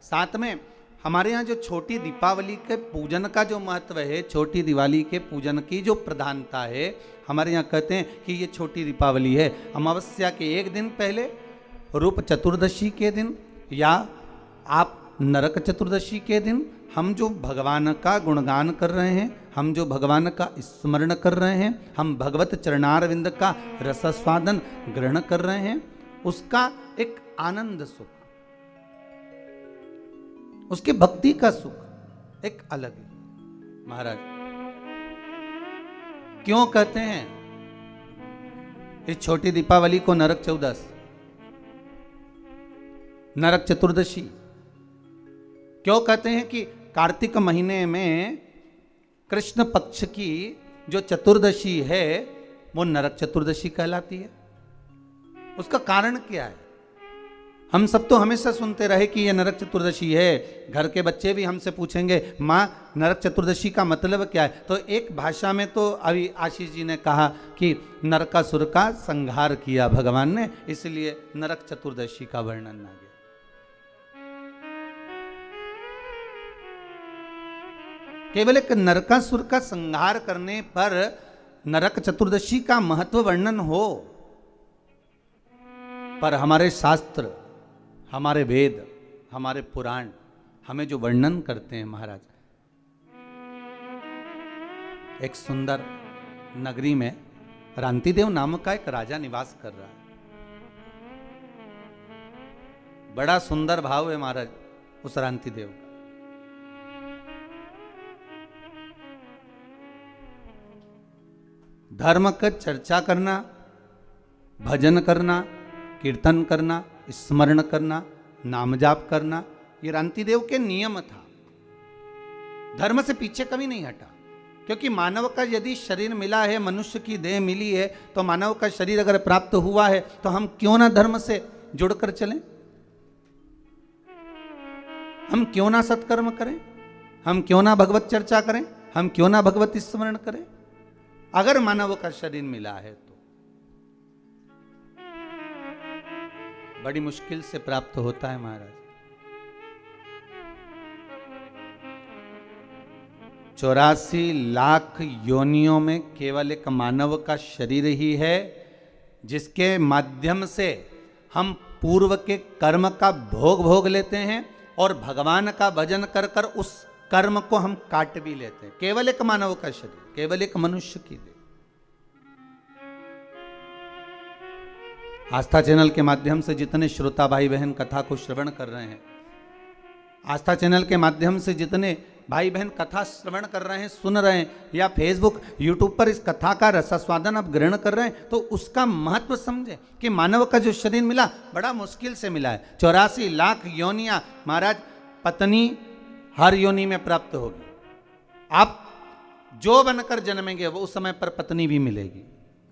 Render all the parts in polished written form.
साथ में हमारे यहाँ जो छोटी दीपावली के पूजन का जो महत्व है, छोटी दिवाली के पूजन की जो प्रधानता है, हमारे यहाँ कहते हैं कि ये छोटी दीपावली है। अमावस्या के एक दिन पहले, रूप चतुर्दशी के दिन, या आप नरक चतुर्दशी के दिन हम जो भगवान का गुणगान कर रहे हैं, हम जो भगवान का स्मरण कर रहे हैं, हम भगवत चरणारविंद का रसास्वादन ग्रहण कर रहे हैं, उसका एक आनंद सुख, उसकी भक्ति का सुख एक अलग है। महाराज क्यों कहते हैं इस छोटी दीपावली को नरक चौदस, नरक चतुर्दशी? क्यों कहते हैं कि कार्तिक महीने में कृष्ण पक्ष की जो चतुर्दशी है वो नरक चतुर्दशी कहलाती है? उसका कारण क्या है? हम सब तो हमेशा सुनते रहे कि ये नरक चतुर्दशी है। घर के बच्चे भी हमसे पूछेंगे, माँ नरक चतुर्दशी का मतलब क्या है? तो एक भाषा में तो अभी आशीष जी ने कहा कि नरकासुर का संहार किया भगवान ने, इसलिए नरक चतुर्दशी का वर्णन आ गया। केवल एक नरकासुर का संहार करने पर नरक चतुर्दशी का महत्व वर्णन हो, पर हमारे शास्त्र, हमारे वेद, हमारे पुराण हमें जो वर्णन करते हैं महाराज, एक सुंदर नगरी में रांतिदेव नामक का एक राजा निवास कर रहा है। बड़ा सुंदर भाव है महाराज उस रांतिदेव का। धर्म का चर्चा करना, भजन करना, कीर्तन करना, स्मरण करना, नाम जाप करना, ये रांतिदेव के नियम था। धर्म से पीछे कभी नहीं हटा, क्योंकि मानव का यदि शरीर मिला है, मनुष्य की देह मिली है, तो मानव का शरीर अगर प्राप्त हुआ है तो हम क्यों ना धर्म से जुड़कर चलें, हम क्यों ना सत्कर्म करें, हम क्यों ना भगवत चर्चा करें, हम क्यों ना भगवत स्मरण करें, अगर मानव का शरीर मिला है तो। बड़ी मुश्किल से प्राप्त होता है महाराज। 84 लाख योनियों में केवल एक मानव का शरीर ही है जिसके माध्यम से हम पूर्व के कर्म का भोग लेते हैं और भगवान का भजन कर कर उस कर्म को हम काट भी लेते हैं। केवल एक मानव का शरीर, केवल एक मनुष्य की देह। आस्था चैनल के माध्यम से जितने श्रोता भाई बहन कथा को श्रवण कर रहे हैं, आस्था चैनल के माध्यम से जितने भाई बहन कथा श्रवण कर रहे हैं, सुन रहे हैं, या फेसबुक यूट्यूब पर इस कथा का रसास्वादन आप ग्रहण कर रहे हैं, तो उसका महत्व समझे कि मानव का जो शरीर मिला बड़ा मुश्किल से मिला है। 84 लाख योनियां महाराज, पत्नी हर योनि में प्राप्त होगी। आप जो बनकर जन्मेंगे वो उस समय पर पत्नी भी मिलेगी।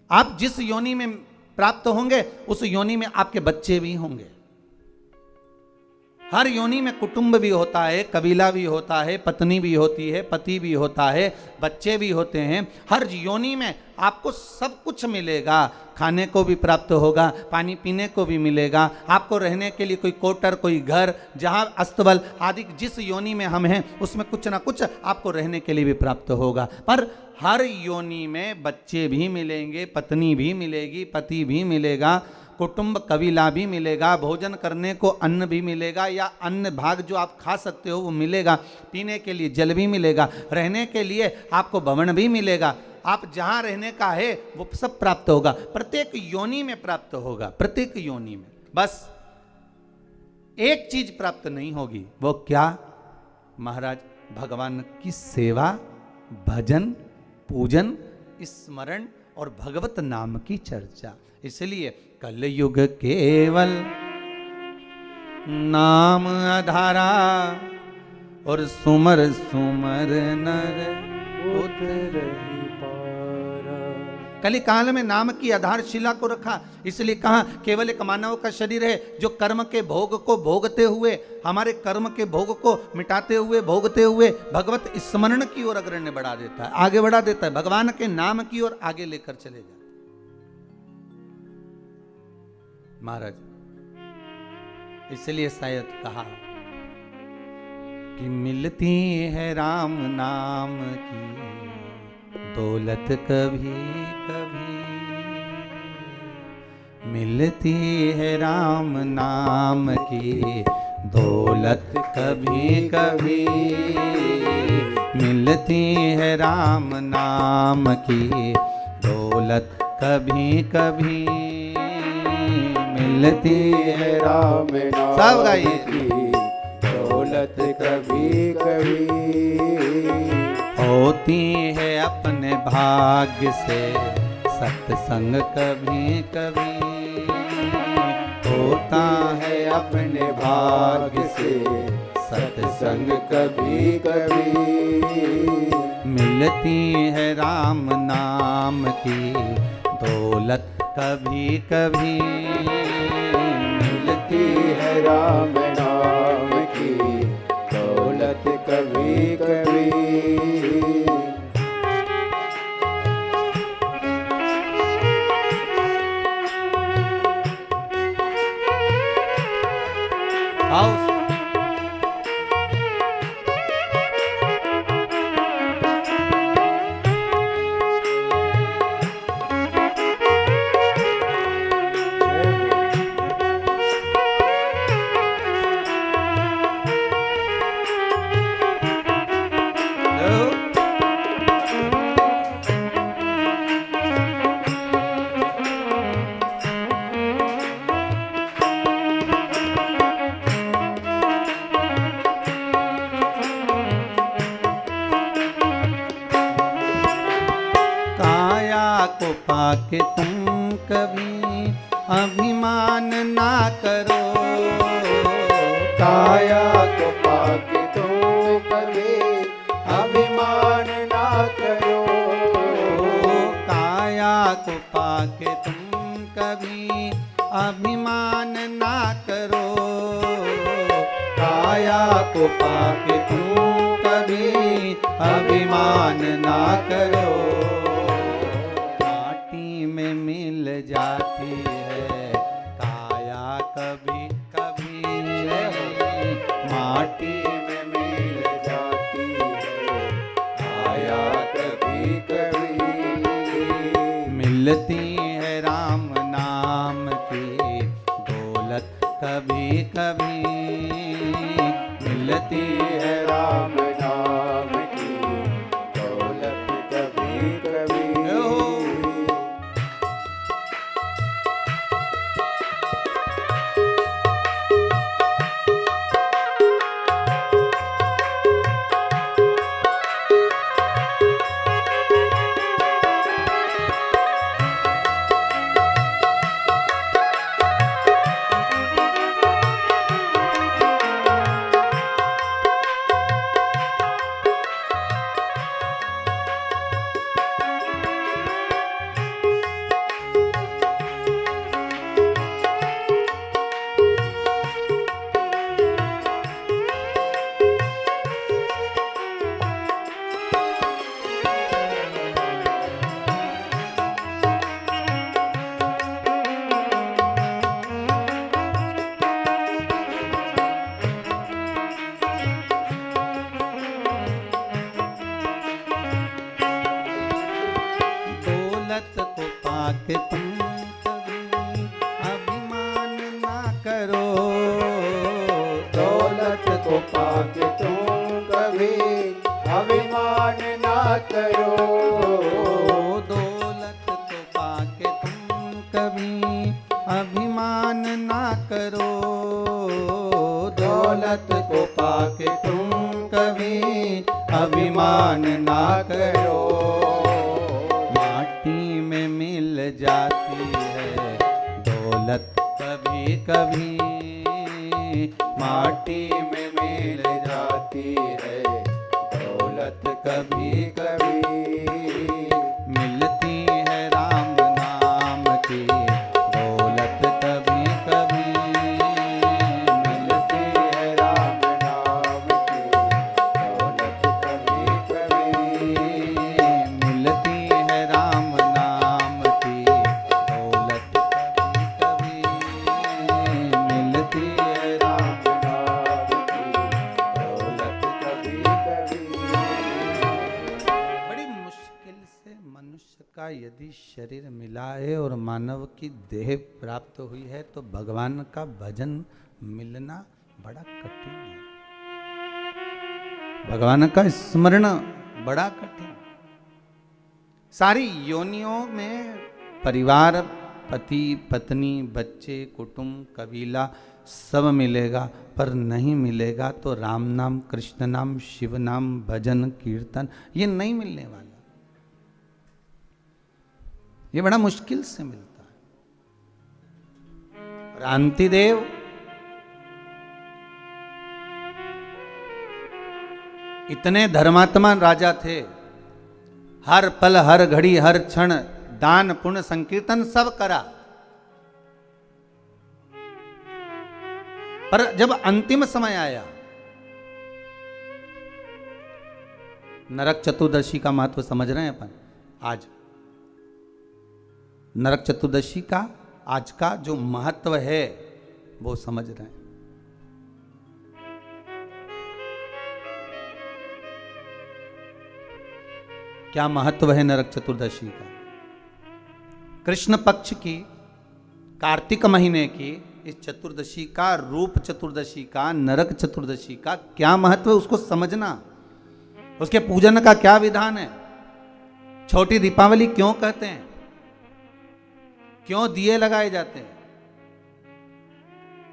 आप जिस योनि में प्राप्त होंगे उस योनि में आपके बच्चे भी होंगे। हर योनि में कुटुंब भी होता है, कबीला भी होता है, पत्नी भी होती है, पति भी होता है, बच्चे भी होते हैं। हर योनि में आपको सब कुछ मिलेगा। खाने को भी प्राप्त होगा, पानी पीने को भी मिलेगा, आपको रहने के लिए कोई क्वार्टर, कोई घर, जहां अस्तबल आदि जिस योनि में हम हैं उसमें कुछ ना कुछ आपको रहने के लिए भी प्राप्त होगा। पर हर योनि में बच्चे भी मिलेंगे, पत्नी भी मिलेगी, पति भी मिलेगा, कुटुंब कबीला भी मिलेगा, भोजन करने को अन्न भी मिलेगा, या अन्न भाग जो आप खा सकते हो वो मिलेगा, पीने के लिए जल भी मिलेगा, रहने के लिए आपको भवन भी मिलेगा, आप जहां रहने का है वो सब प्राप्त होगा। प्रत्येक योनि में प्राप्त होगा, प्रत्येक योनि में। बस एक चीज प्राप्त नहीं होगी, वो क्या महाराज? भगवान की सेवा, भजन, पूजन, स्मरण और भगवत नाम की चर्चा। इसलिए कलयुग केवल नाम आधारा और सुमर सुमर नर उतरहि पारा। कली काल में नाम की आधारशिला को रखा, इसलिए कहा केवल एक मानव का शरीर है जो कर्म के भोग को भोगते हुए, हमारे कर्म के भोग को मिटाते हुए, भोगते हुए भगवत स्मरण की ओर अग्रण्य बढ़ा देता है, आगे बढ़ा देता है, भगवान के नाम की ओर आगे लेकर चले जाते महाराज। इसलिए शायद कहा कि मिलती है राम नाम की दौलत कभी कभी, मिलती है राम नाम की दौलत कभी कभी, मिलती है राम नाम की दौलत कभी कभी, मिलती है राम नाम सब गाइए की दौलत कभी कभी, होती है अपने भाग्य से सत्संग कभी कभी, होता है अपने भाग्य से सत्संग कभी कभी, मिलती है राम नाम की दौलत कभी कभी, मिलती है राम नाम की दौलत कभी कभी। आओ को पाके तुम कभी अभिमान ना करो, काया को पाके तुम कभी अभिमान ना करो, काया को पाके तुम कभी अभिमान ना करो, काया को पाके तुम कभी अभिमान ना करो, मिल जाती है काया कभी कभी, माटी में मिल जाती है काया कभी कभी, मिलती है राम नाम की दौलत कभी कभी, मिलती है राम नाम की दौलत कभी कभी। को पाके तुम कभी अभिमान ना करो, दौलत को पाके तुम कभी अभिमान ना करो, दौलत को पाके तुम कभी अभिमान ना करो, दौलत को पाके तुम कभी अभिमान ना करो, मिल जाती है दौलत कभी कभी, माटी में मिल जाती है दौलत कभी कभी, मिलती है राम नाम की दौलत कभी कभी, मिलती है राम नाम की दौलत कभी कभी, मिलती है राम नाम की दौलत कभी कभी, मिलती है राम नाम की का यदि शरीर मिला है और मानव की देह प्राप्त हुई है तो भगवान का भजन मिलना बड़ा कठिन है, भगवान का स्मरण बड़ा कठिन। सारी योनियों में परिवार, पति पत्नी, बच्चे, कुटुंब, कबीला सब मिलेगा, पर नहीं मिलेगा तो राम नाम, कृष्ण नाम, शिव नाम, भजन कीर्तन ये नहीं मिलने वाला। ये बड़ा मुश्किल से मिलता है। रांतिदेव इतने धर्मात्मा राजा थे, हर पल हर घड़ी हर क्षण दान पुण्य संकीर्तन सब करा, पर जब अंतिम समय आया, नरक चतुर्दशी का महत्व समझ रहे हैं अपन। आज नरक चतुर्दशी का आज का जो महत्व है वो समझ रहे हैं। क्या महत्व है नरक चतुर्दशी का? कृष्ण पक्ष की कार्तिक महीने की इस चतुर्दशी का, रूप चतुर्दशी का, नरक चतुर्दशी का क्या महत्व है उसको समझना, उसके पूजन का क्या विधान है, छोटी दीपावली क्यों कहते हैं, क्यों दिए लगाए जाते हैं,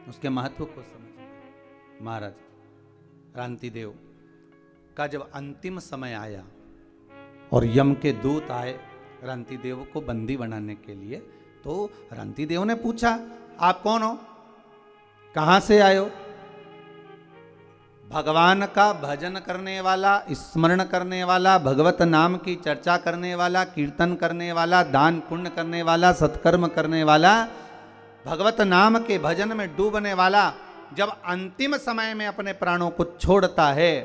उसके महत्व को समझना। महाराज रांतिदेव का जब अंतिम समय आया और यम के दूत आए रांतिदेव को बंदी बनाने के लिए, तो रांतिदेव ने पूछा आप कौन हो, कहां से आए हो? भगवान का भजन करने वाला, स्मरण करने वाला, भगवत नाम की चर्चा करने वाला, कीर्तन करने वाला, दान पुण्य करने वाला, सत्कर्म करने वाला, भगवत नाम के भजन में डूबने वाला जब अंतिम समय में अपने प्राणों को छोड़ता है,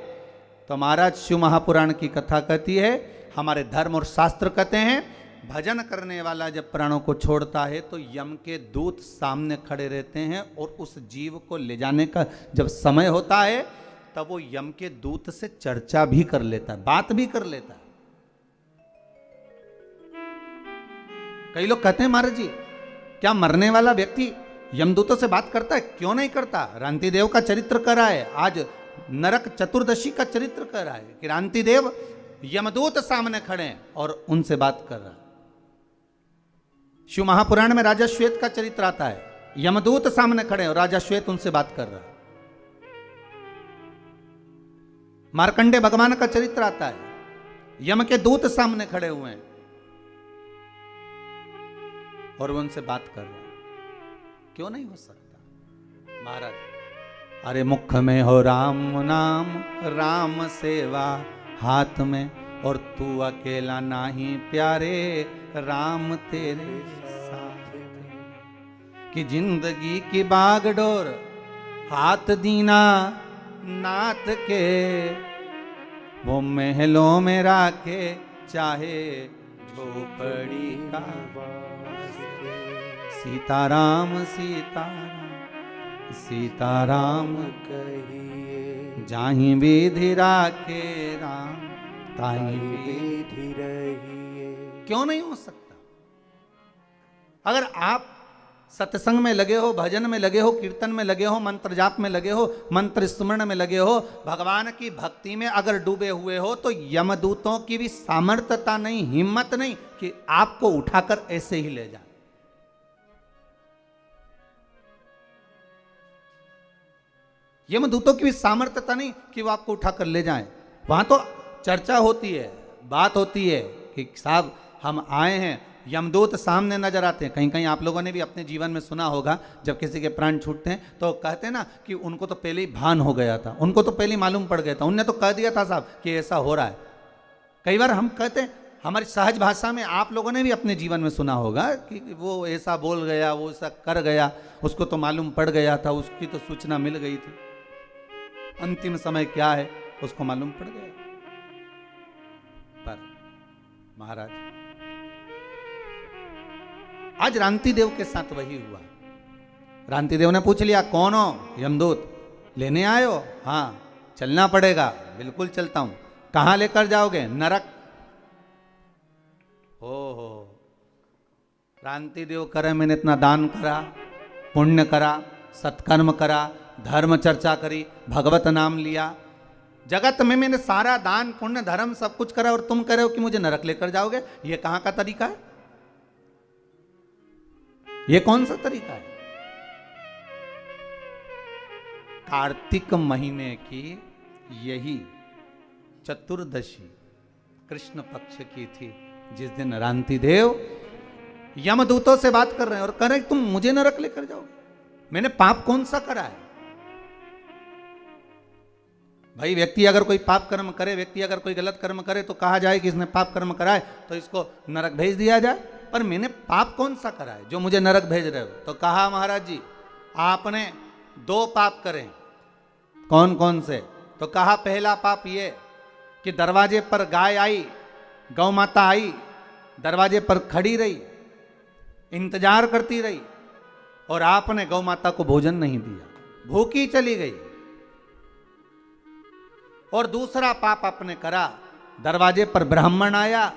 तो महाराज शिव महापुराण की कथा कहती है, हमारे धर्म और शास्त्र कहते हैं, भजन करने वाला जब प्राणों को छोड़ता है तो यम के दूत सामने खड़े रहते हैं और उस जीव को ले जाने का जब समय होता है तब वो यम के दूत से चर्चा भी कर लेता है, बात भी कर लेता है। कई लोग कहते हैं महाराज जी क्या मरने वाला व्यक्ति यमदूतों से बात करता है? क्यों नहीं करता? रांतिदेव का चरित्र कर रहा है, आज नरक चतुर्दशी का चरित्र कर रहा है कि रांतिदेव यमदूत सामने खड़े हैं और उनसे बात कर रहा है। शिव महापुराण में राजा श्वेत का चरित्र आता है, यमदूत सामने खड़े हैं और राजा श्वेत उनसे बात कर रहा है। मार्कंडे भगवान का चरित्र आता है, यम के दूत सामने खड़े हुए हैं और वो उनसे बात कर रहे हैं। क्यों नहीं हो सकता महाराज? अरे मुख में हो राम नाम, राम सेवा हाथ में, और तू अकेला नाही प्यारे, राम तेरे साथ कि जिंदगी की बागडोर हाथ दीना नाथ के, वो महलों में राखे चाहे झोपड़ी का। सीताराम सीताराम सीताराम कहिए, जाहि विधि राखे राम ताहि विधि रहिए। क्यों नहीं हो सकता? अगर आप सत्संग में लगे हो, भजन में लगे हो, कीर्तन में लगे हो, मंत्र जाप में लगे हो, मंत्र स्मरण में लगे हो, भगवान की भक्ति में अगर डूबे हुए हो, तो यमदूतों की भी सामर्थ्यता नहीं, हिम्मत नहीं कि आपको उठाकर ऐसे ही ले जाए। यमदूतों की भी सामर्थ्यता नहीं कि वो आपको उठाकर ले जाएं। वहां तो चर्चा होती है, बात होती है कि साहब हम आए हैं, यमदूत सामने नजर आते हैं। कहीं कहीं आप लोगों ने भी अपने जीवन में सुना होगा, जब किसी के प्राण छूटते हैं तो कहते हैं ना कि उनको तो पहले ही भान हो गया था, उनको तो पहले ही मालूम पड़ गया था, उनने तो कह दिया था साहब कि ऐसा हो रहा है। कई बार हम कहते हैं, हमारी सहज भाषा में आप लोगों ने भी अपने जीवन में सुना होगा कि वो ऐसा बोल गया, वो ऐसा कर गया, उसको तो मालूम पड़ गया था, उसकी तो सूचना मिल गई थी, अंतिम समय क्या है उसको मालूम पड़ गया। पर महाराज आज रांतिदेव के साथ वही हुआ। रांतिदेव ने पूछ लिया कौन हो? यमदूत। लेने आए हो? हाँ चलना पड़ेगा। बिल्कुल चलता हूं। कहां लेकर जाओगे? नरक। हो क्रांति देव करे, मैंने इतना दान करा, पुण्य करा, सत्कर्म करा, धर्म चर्चा करी, भगवत नाम लिया, जगत में मैंने सारा दान पुण्य धर्म सब कुछ करा, और तुम कह रहे हो कि मुझे नरक लेकर जाओगे। ये कहां का तरीका है? ये कौन सा तरीका है? कार्तिक महीने की यही चतुर्दशी कृष्ण पक्ष की थी, जिस दिन रांति देव यमदूतों से बात कर रहे हैं और कह रहे हैं तुम मुझे नरक लेकर जाओगे। मैंने पाप कौन सा करा है? भाई व्यक्ति अगर कोई पाप कर्म करे, व्यक्ति अगर कोई गलत कर्म करे तो कहा जाए कि इसने पाप कर्म करा है तो इसको नरक भेज दिया जाए। पर मैंने पाप कौन सा करा है जो मुझे नरक भेज रहे हो? तो कहा महाराज जी आपने 2 पाप करे। कौन कौन से? तो कहा पहला पाप ये कि दरवाजे पर गाय आई, गौ माता आई, दरवाजे पर खड़ी रही, इंतजार करती रही, और आपने गौ माता को भोजन नहीं दिया, भूखी चली गई। और दूसरा पाप आपने करा, दरवाजे पर ब्राह्मण आया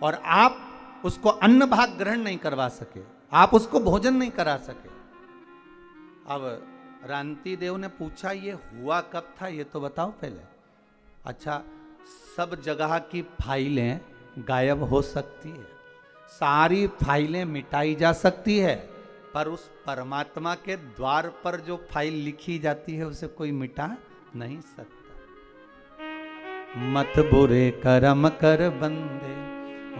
और आप उसको अन्न भाग ग्रहण नहीं करवा सके, आप उसको भोजन नहीं करा सके। अब रांति देव ने पूछा ये हुआ कब था, ये तो बताओ पहले। अच्छा, सब जगह की फाइलें गायब हो सकती है, सारी फाइलें मिटाई जा सकती है, पर उस परमात्मा के द्वार पर जो फाइल लिखी जाती है उसे कोई मिटा नहीं सकता। मत बुरे कर्म कर बंदे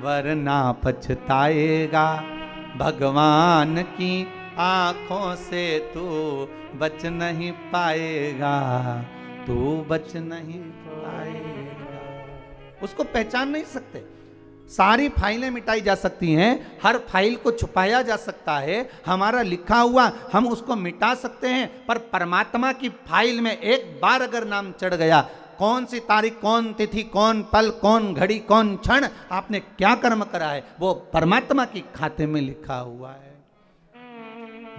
वरना पछताएगा, भगवान की आंखों से तू बच नहीं पाएगा, तू बच नहीं पाएगा। उसको पहचान नहीं सकते। सारी फाइलें मिटाई जा सकती हैं, हर फाइल को छुपाया जा सकता है, हमारा लिखा हुआ हम उसको मिटा सकते हैं, पर परमात्मा की फाइल में एक बार अगर नाम चढ़ गया, कौन सी तारीख, कौन तिथि, कौन पल, कौन घड़ी, कौन क्षण आपने क्या कर्म करा है, वो परमात्मा की खाते में लिखा हुआ है।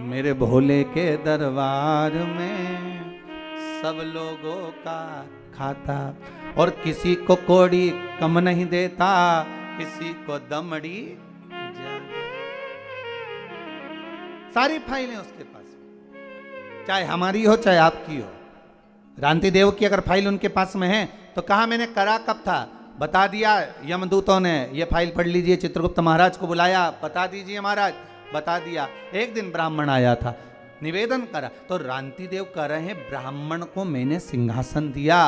मेरे भोले के दरबार में सब लोगों का खाता, और किसी को कोड़ी कम नहीं देता, किसी को दमड़ी ज्यादा। सारी फाइलें उसके पास, चाहे हमारी हो चाहे आपकी हो। रांति देव की अगर फाइल उनके पास में है तो कहा मैंने करा कब था, बता दिया। यमदूतों ने ये फाइल पढ़ लीजिए, चित्रगुप्त महाराज को बुलाया, बता दीजिए महाराज, बता दिया। एक दिन ब्राह्मण आया था, निवेदन करा, तो रांति देव कह रहे हैं ब्राह्मण को मैंने सिंहासन दिया,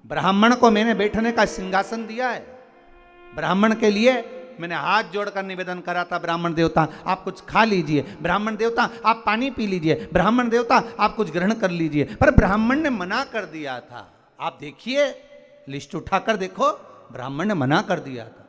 ब्राह्मण को मैंने बैठने का सिंहासन दिया है, ब्राह्मण के लिए मैंने हाथ जोड़कर निवेदन करा था, ब्राह्मण देवता आप कुछ खा लीजिए, ब्राह्मण देवता आप पानी पी लीजिए, ब्राह्मण देवता आप कुछ ग्रहण कर लीजिए, पर ब्राह्मण ने मना कर दिया था। आप देखिए, लिस्ट उठाकर देखो, ब्राह्मण ने मना कर दिया था।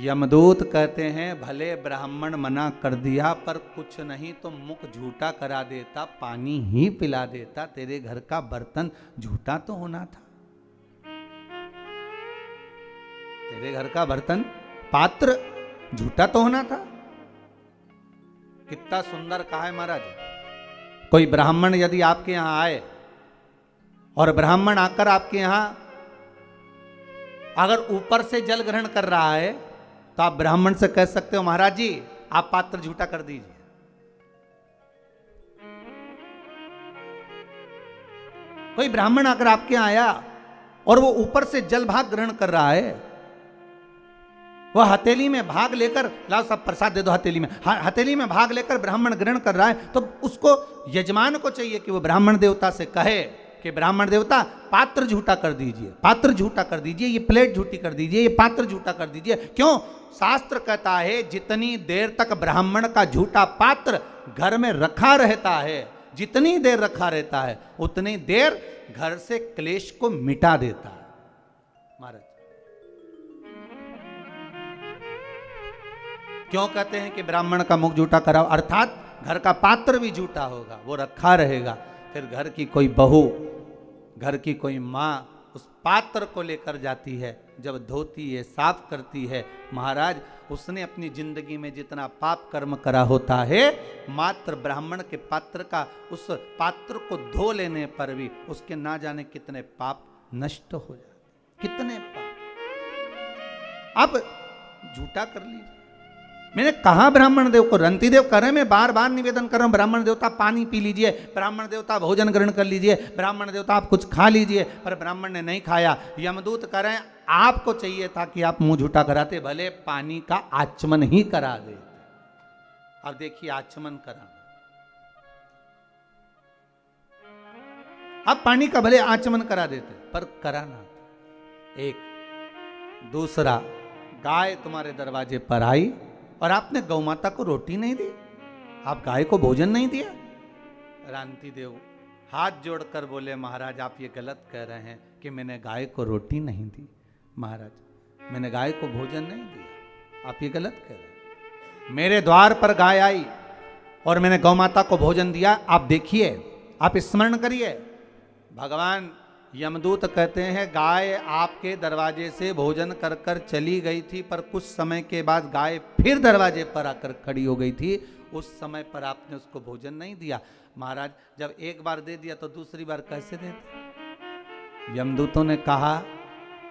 यमदूत कहते हैं भले ब्राह्मण मना कर दिया, पर कुछ नहीं तो मुख झूठा करा देता, पानी ही पिला देता, तेरे घर का बर्तन झूठा तो होना था, तेरे घर का बर्तन पात्र झूठा तो होना था। कितना सुंदर कहा है महाराज। कोई ब्राह्मण यदि आपके यहां आए और ब्राह्मण आकर आपके यहां अगर ऊपर से जल ग्रहण कर रहा है तो आप ब्राह्मण से कह सकते हो महाराज जी आप पात्र झूठा कर दीजिए। कोई ब्राह्मण आकर आपके यहां आया और वो ऊपर से जल भाग ग्रहण कर रहा है, वह हथेली में भाग लेकर, लाओ सब प्रसाद दे दो हथेली में, हथेली में भाग लेकर ब्राह्मण ग्रहण कर रहा है, तो उसको यजमान को चाहिए कि वो ब्राह्मण देवता से कहे कि ब्राह्मण देवता पात्र झूठा कर दीजिए, पात्र झूठा कर दीजिए, ये प्लेट झूठी कर दीजिए, ये पात्र झूठा कर दीजिए। क्यों? शास्त्र कहता है जितनी देर तक ब्राह्मण का झूठा पात्र घर में रखा रहता है, जितनी देर रखा रहता है उतनी देर घर से क्लेश को मिटा देता है। महाराज क्यों कहते हैं कि ब्राह्मण का मुख झूठा कराओ? अर्थात घर का पात्र भी झूठा होगा, वो रखा रहेगा, फिर घर की कोई बहू, घर की कोई माँ उस पात्र को लेकर जाती है, जब धोती है, साफ करती है, महाराज उसने अपनी जिंदगी में जितना पाप कर्म करा होता है, मात्र ब्राह्मण के पात्र का, उस पात्र को धो लेने पर भी उसके ना जाने कितने पाप नष्ट हो जाते, कितने पाप। अब झूठा कर लीजिए। मैंने कहा ब्राह्मण देव को, रंती देव कर रहे हैं, मैं बार बार निवेदन कर रहा हूं, ब्राह्मण देवता पानी पी लीजिए, ब्राह्मण देवता भोजन ग्रहण कर लीजिए, ब्राह्मण देवता आप कुछ खा लीजिए, पर ब्राह्मण ने नहीं खाया। यमदूत कह रहे हैं आपको चाहिए था कि आप मुंह झूठा कराते, भले पानी का आचमन ही करा दे। अब देखिए आचमन करा, अब पानी का भले आचमन करा देते, पर कराना। एक दूसरा, गाय तुम्हारे दरवाजे पर आई और आपने गौ माता को रोटी नहीं दी, आप गाय को भोजन नहीं दिया। रांति देव हाथ जोड़कर बोले महाराज आप ये गलत कह रहे हैं कि मैंने गाय को रोटी नहीं दी। महाराज मैंने गाय को भोजन नहीं दिया, आप ये गलत कह रहे हैं। मेरे द्वार पर गाय आई और मैंने गौ माता को भोजन दिया। आप देखिए, आप स्मरण करिए, भगवान यमदूत कहते हैं गाय आपके दरवाजे से भोजन कर कर चली गई थी, पर कुछ समय के बाद गाय फिर दरवाजे पर आकर खड़ी हो गई थी, उस समय पर आपने उसको भोजन नहीं दिया। महाराज जब एक बार दे दिया तो दूसरी बार कैसे देते? यमदूतों ने कहा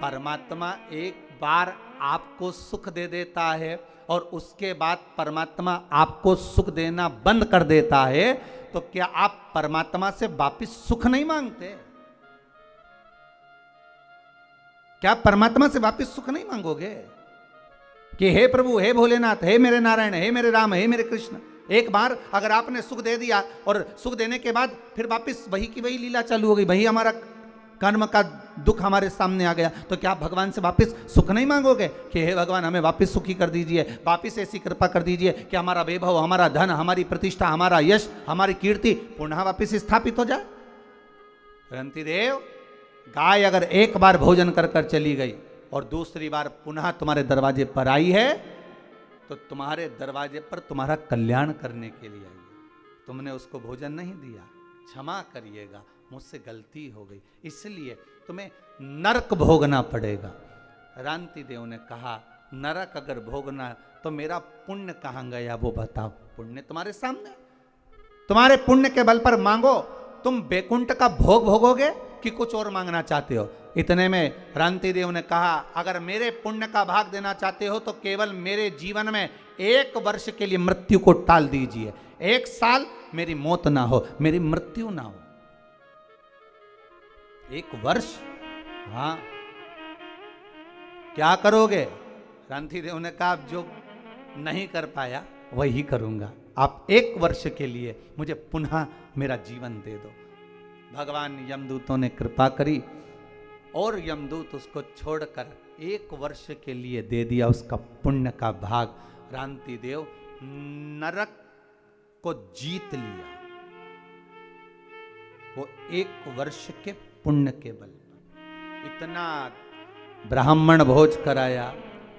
परमात्मा एक बार आपको सुख दे देता है और उसके बाद परमात्मा आपको सुख देना बंद कर देता है, तो क्या आप परमात्मा से वापिस सुख नहीं मांगते? क्या परमात्मा से वापिस सुख नहीं मांगोगे कि हे प्रभु, हे भोलेनाथ, हे मेरे नारायण, हे मेरे राम, हे मेरे कृष्ण? एक बार अगर आपने सुख दे दिया और सुख देने के बाद फिर वापिस वही की वही लीला चालू हो गई, वही हमारा कर्म का दुख हमारे सामने आ गया, तो क्या आप भगवान से वापिस सुख नहीं मांगोगे कि हे भगवान हमें वापिस सुखी कर दीजिए, वापिस ऐसी कृपा कर दीजिए कि हमारा वैभव, हमारा धन, हमारी प्रतिष्ठा, हमारा यश, हमारी कीर्ति पुनः वापिस स्थापित हो जाए? रंती देव, गाय अगर एक बार भोजन कर कर चली गई और दूसरी बार पुनः तुम्हारे दरवाजे पर आई है, तो तुम्हारे दरवाजे पर तुम्हारा कल्याण करने के लिए आई है। तुमने उसको भोजन नहीं दिया, क्षमा करिएगा, मुझसे गलती हो गई, इसलिए तुम्हें नरक भोगना पड़ेगा। रांति देव ने कहा नरक अगर भोगना तो मेरा पुण्य कहाँ गया वो बताओ। पुण्य तुम्हारे सामने, तुम्हारे पुण्य के बल पर मांगो, तुम बैकुंठ का भोग भोगोगे कि कुछ और मांगना चाहते हो? इतने में रांति देव ने कहा अगर मेरे पुण्य का भाग देना चाहते हो तो केवल मेरे जीवन में 1 वर्ष के लिए मृत्यु को टाल दीजिए, 1 साल मेरी मौत ना हो, मेरी मृत्यु ना हो। 1 वर्ष? हाँ, क्या करोगे? रांति देव ने कहा जो नहीं कर पाया वही करूंगा, आप 1 वर्ष के लिए मुझे पुनः मेरा जीवन दे दो। भगवान यमदूतों ने कृपा करी और यमदूत उसको छोड़कर 1 वर्ष के लिए दे दिया उसका पुण्य का भाग। रांति देव नरक को जीत लिया, वो 1 वर्ष के पुण्य के बल पर। इतना ब्राह्मण भोज कराया,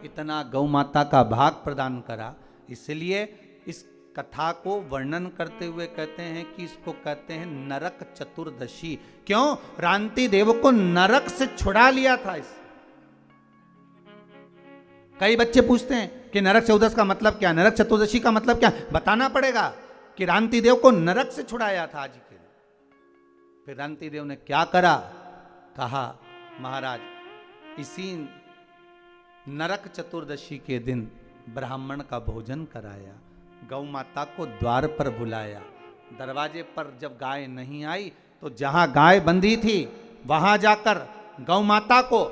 इतना गौ माता का भाग प्रदान करा, इसलिए इस कथा को वर्णन करते हुए कहते हैं कि इसको कहते हैं नरक चतुर्दशी। क्यों? रांति देव को नरक से छुड़ा लिया था इस। कई बच्चे पूछते हैं कि नरक चतुर्दशी का मतलब क्या, नरक चतुर्दशी का मतलब क्या? बताना पड़ेगा कि रांति देव को नरक से छुड़ाया था आज के दिन। फिर रांति देव ने क्या करा? कहा महाराज इसी नरक चतुर्दशी के दिन ब्राह्मण का भोजन कराया, गौ माता को द्वार पर बुलाया, दरवाजे पर जब गाय नहीं आई तो जहां गाय बंधी थी वहां जाकर गौ माता को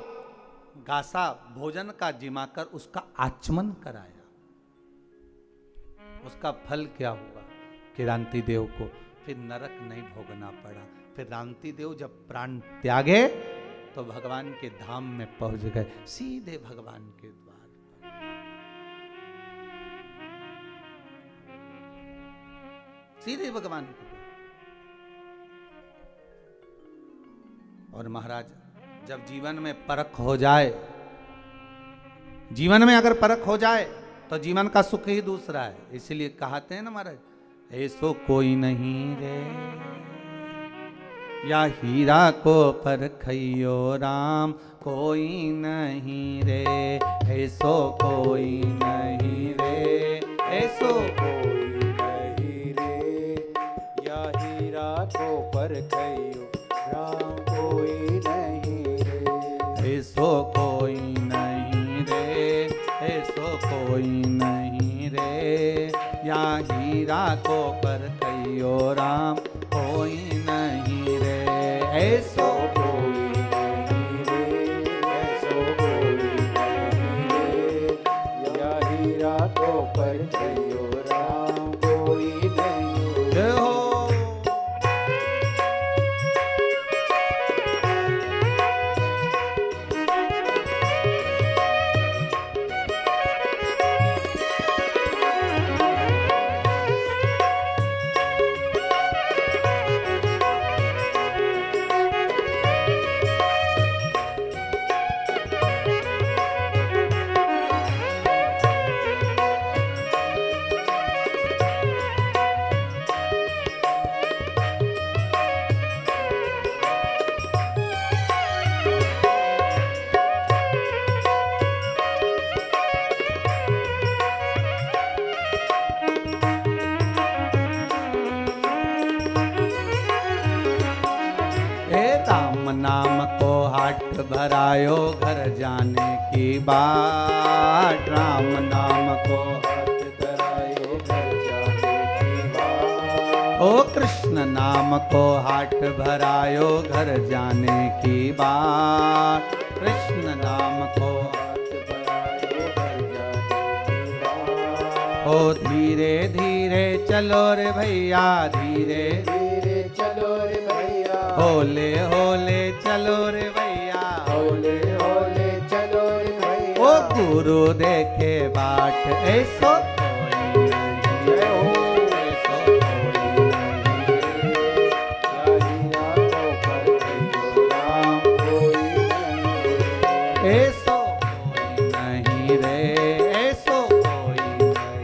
गासा भोजन का जिमाकर उसका आचमन कराया। उसका फल क्या हुआ कि रांति देव को फिर नरक नहीं भोगना पड़ा। फिर रांति देव जब प्राण त्यागे तो भगवान के धाम में पहुंच गए, सीधे भगवान के द्वार पर। सीधे भगवान के द्वार। और महाराज जब जीवन में परख हो जाए, जीवन में अगर परख हो जाए तो जीवन का सुख ही दूसरा है। इसलिए कहते हैं ना महाराज, ऐसो कोई नहीं रे या हीरा को परखइयो राम, कोई नहीं रे ऐसो कोई नहीं रे, ऐसो कोई नहीं रे या हीरा को परखइयो राम, कोई नहीं रे ऐसो कोई नहीं रे कोई नहीं रे, या हीरा को परखइयो राम कोई नहीं रे। ऐसो कोई नहीं रे, ऐसो कोई नहीं रे, या हीरा को परखइयो राम कोई नहीं रे। हो राम नाम को हाट भरायो घर जाने की बाट। राम नाम को हाथ धरायो घर जाने की बात। ओ कृष्ण नाम को हाट भरायो घर जाने की बात। कृष्ण नाम को हाथ धरायो घर जाने की बात। ओ धीरे धीरे चलो रे भैया, धीरे धीरे चलो रे भैया, होले होले चलो रे भैया। होले होले चलो रे भैया। ओ गुरु देखे बाट ऐसो कोई नहीं। जय हो। ऐसो कोई नहीं। या हीरा को परखइयो राम कोई नहीं रे। ऐसो कोई नहीं रे, ऐसो कोई नहीं।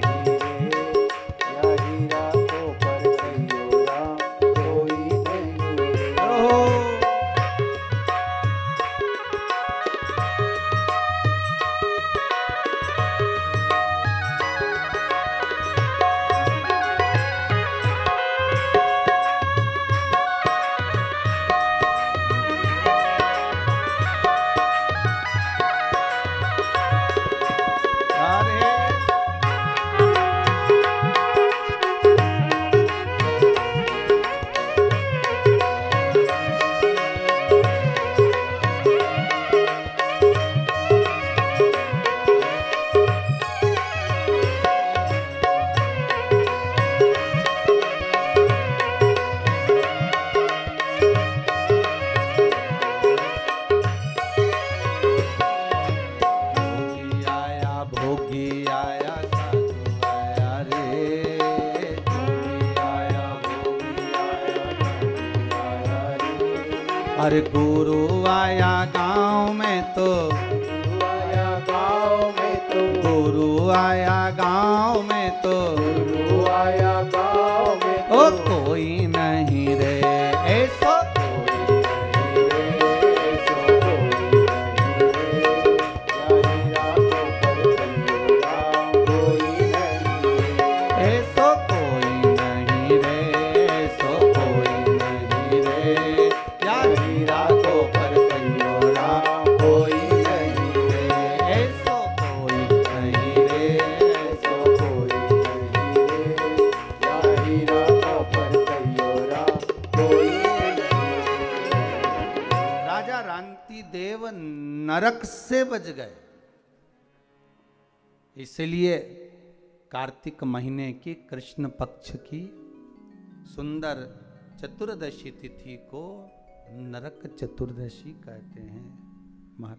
या हीरा को परखइयो राम कोई नहीं रे। ओ राधे भोगी आया साधु आया रे। भोगी आया, भोगी आया, भोगी आया रे। अरे गुरु आया गांव में तो, गुरु आया गाँव में तो, गुरु आया गांव में तो, गुरु आया गाँव में ओ तो। कोई नहीं रे ऐसो कोई नहीं रे, ऐसो कोई नहीं रे। या हीरा को परखइयो राम कोई नहीं रे। ऐसो कोई नहीं रे, ऐसो कोई नहीं रे। या हीरा को परखइयो राम कोई नहीं रे। ऐसो कोई नहीं रे, ऐसो कोई नहीं रे। या हीरा को परखइयो राम कोई नहीं रे। राजा रांति देव नरक से बच गए। इसलिए कार्तिक महीने की कृष्ण पक्ष की सुंदर चतुर्दशी तिथि को नरक चतुर्दशी कहते हैं महाराज।